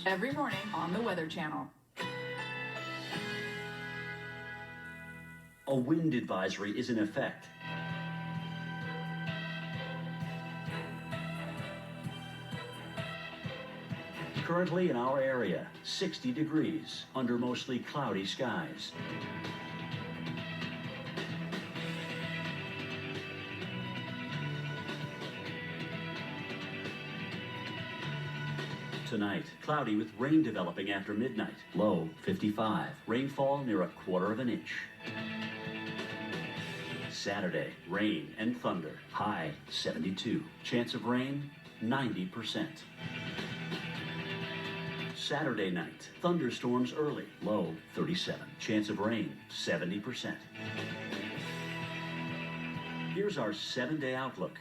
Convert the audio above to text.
Every morning on the Weather Channel. A wind advisory is in effect. Currently in our area, 60 degrees under mostly cloudy skies. Tonight, cloudy with rain developing after midnight. Low 55. Rainfall near 1/4 inch. Saturday, rain and thunder. High 72. Chance of rain 90%. Saturday night, thunderstorms early. Low 37. Chance of rain 70%. Here's our 7-day outlook.